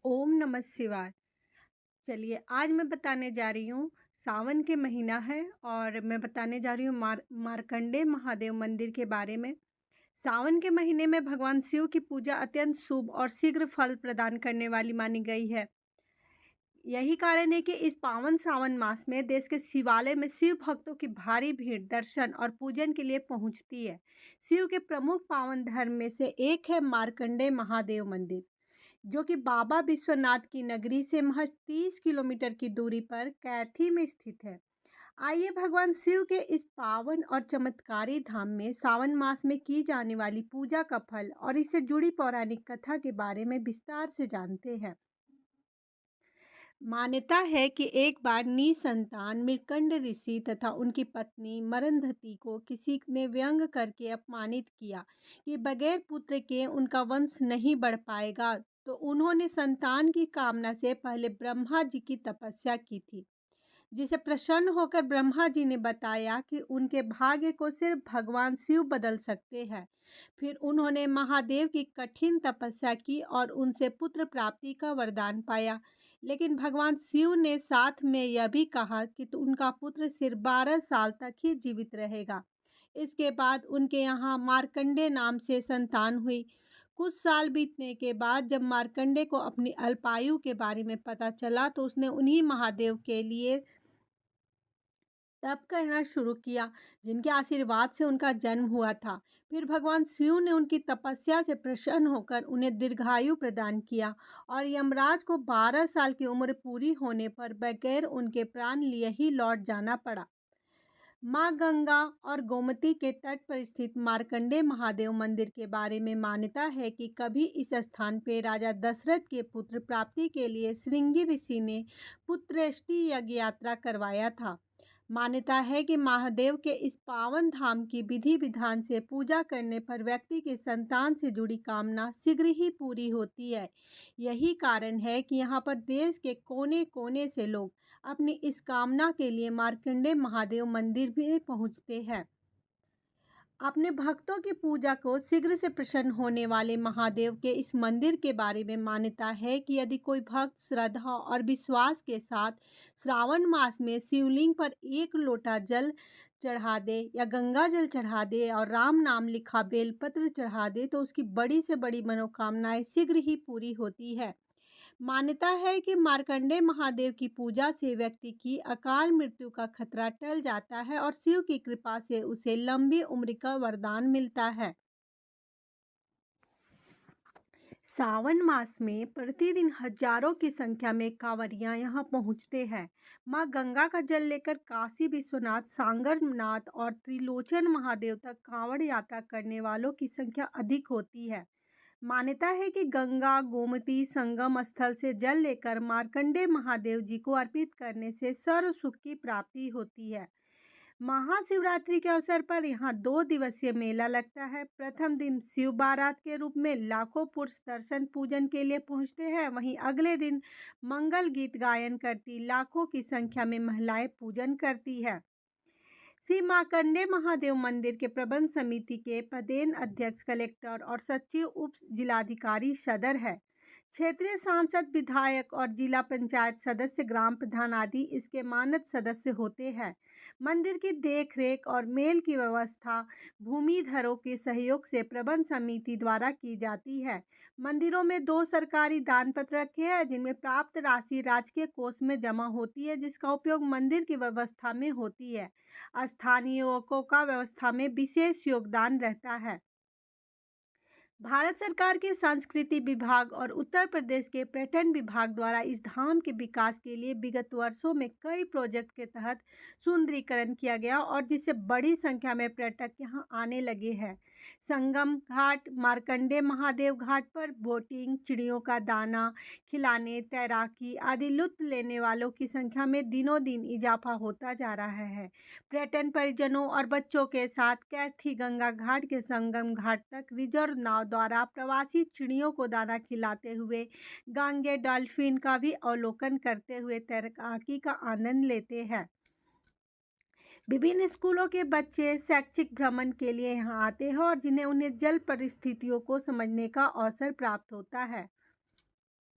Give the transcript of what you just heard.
ओम नमः शिवाय। चलिए आज मैं बताने जा रही हूँ, सावन के महीना है और मैं बताने जा रही हूँ मार्कंडे महादेव मंदिर के बारे में। सावन के महीने में भगवान शिव की पूजा अत्यंत शुभ और शीघ्र फल प्रदान करने वाली मानी गई है। यही कारण है कि इस पावन सावन मास में देश के शिवालय में शिव भक्तों की भारी भीड़ दर्शन और पूजन के लिए पहुंचती है। शिव के प्रमुख पावन धर्म में से एक है मार्कंडे महादेव मंदिर, जो कि बाबा विश्वनाथ की नगरी से महज 30 किलोमीटर की दूरी पर कैथी में स्थित है। आइए भगवान शिव के इस पावन और चमत्कारी धाम में सावन मास में की जाने वाली पूजा का फल और इससे जुड़ी पौराणिक कथा के बारे में विस्तार से जानते हैं। मान्यता है कि एक बार निसंतान मृकंड ऋषि तथा उनकी पत्नी मरंधति को किसी ने व्यंग करके अपमानित किया कि बगैर पुत्र के उनका वंश नहीं बढ़ पाएगा, तो उन्होंने संतान की कामना से पहले ब्रह्मा जी की तपस्या की थी, जिसे प्रसन्न होकर ब्रह्मा जी ने बताया कि उनके भाग्य को सिर्फ भगवान शिव बदल सकते हैं। फिर उन्होंने महादेव की कठिन तपस्या की और उनसे पुत्र प्राप्ति का वरदान पाया। लेकिन भगवान शिव ने साथ में यह भी कहा कि उनका पुत्र सिर्फ 12 साल तक ही जीवित रहेगा। इसके बाद उनके यहाँ मार्कंडे नाम से संतान हुई। कुछ साल बीतने के बाद जब मार्कंडे को अपनी अल्पायु के बारे में पता चला, तो उसने उन्हीं महादेव के लिए तप करना शुरू किया, जिनके आशीर्वाद से उनका जन्म हुआ था। फिर भगवान शिव ने उनकी तपस्या से प्रसन्न होकर उन्हें दीर्घायु प्रदान किया और यमराज को 12 साल की उम्र पूरी होने पर बगैर उनके प्राण लिए ही लौट जाना पड़ा। माँ गंगा और गोमती के तट पर स्थित मार्कंडे महादेव मंदिर के बारे में मान्यता है कि कभी इस स्थान पर राजा दशरथ के पुत्र प्राप्ति के लिए श्रृंगी ऋषि ने पुत्रेष्टि यज्ञ यात्रा करवाया था। मान्यता है कि महादेव के इस पावन धाम की विधि विधान से पूजा करने पर व्यक्ति की संतान से जुड़ी कामना शीघ्र ही पूरी होती है। यही कारण है कि यहाँ पर देश के कोने कोने से लोग अपनी इस कामना के लिए मार्कंडे महादेव मंदिर भी पहुँचते हैं। अपने भक्तों की पूजा को शीघ्र से प्रसन्न होने वाले महादेव के इस मंदिर के बारे में मान्यता है कि यदि कोई भक्त श्रद्धा और विश्वास के साथ श्रावण मास में शिवलिंग पर एक लोटा जल चढ़ा दे या गंगा जल चढ़ा दे और राम नाम लिखा बेलपत्र चढ़ा दे, तो उसकी बड़ी से बड़ी मनोकामनाएं शीघ्र ही पूरी होती है। मान्यता है कि मार्कंडे महादेव की पूजा से व्यक्ति की अकाल मृत्यु का खतरा टल जाता है और शिव की कृपा से उसे लंबी उम्र का वरदान मिलता है। सावन मास में प्रतिदिन हजारों की संख्या में कांवरियां यहां पहुंचते हैं। मां गंगा का जल लेकर काशी विश्वनाथ, सांगरनाथ और त्रिलोचन महादेव तक कांवड़ यात्रा करने वालों की संख्या अधिक होती है। मान्यता है कि गंगा गोमती संगम स्थल से जल लेकर मार्कंडे महादेव जी को अर्पित करने से सर्व सुख की प्राप्ति होती है। महाशिवरात्रि के अवसर पर यहाँ 2 दिवसीय मेला लगता है। प्रथम दिन शिव बारात के रूप में लाखों पुरुष दर्शन पूजन के लिए पहुँचते हैं, वहीं अगले दिन मंगल गीत गायन करती लाखों की संख्या में महिलाएं पूजन करती है। श्री मार्कंडे महादेव मंदिर के प्रबंध समिति के पदेन अध्यक्ष कलेक्टर और सचिव उप जिलाधिकारी सदर है। क्षेत्रीय सांसद, विधायक और जिला पंचायत सदस्य, ग्राम प्रधान आदि इसके मानद सदस्य होते हैं। मंदिर की देखरेख और मेल की व्यवस्था भूमिधरों के सहयोग से प्रबंध समिति द्वारा की जाती है। मंदिरों में 2 सरकारी दान पत्र रखे हैं, जिनमें प्राप्त राशि राजकीय कोष में जमा होती है, जिसका उपयोग मंदिर की व्यवस्था में होती है। स्थानीय युवकों का व्यवस्था में विशेष योगदान रहता है। भारत सरकार के संस्कृति विभाग और उत्तर प्रदेश के पर्यटन विभाग द्वारा इस धाम के विकास के लिए विगत वर्षों में कई प्रोजेक्ट के तहत सुंदरीकरण किया गया और जिससे बड़ी संख्या में पर्यटक यहां आने लगे हैं। संगम घाट, मार्कंडे महादेव घाट पर बोटिंग, चिड़ियों का दाना खिलाने, तैराकी आदि लुत्फ लेने वालों की संख्या में दिनों दिन इजाफा होता जा रहा है। पर्यटन परिजनों और बच्चों के साथ कैथी गंगा घाट के संगम घाट तक रिजर्व नाव द्वारा प्रवासी चिड़ियों को दाना खिलाते हुए गांगे डॉल्फिन का भी अवलोकन करते हुए तैराकी का आनंद लेते हैं। विभिन्न स्कूलों के बच्चे शैक्षिक भ्रमण के लिए यहाँ आते हैं और उन्हें जल परिस्थितियों को समझने का अवसर प्राप्त होता है।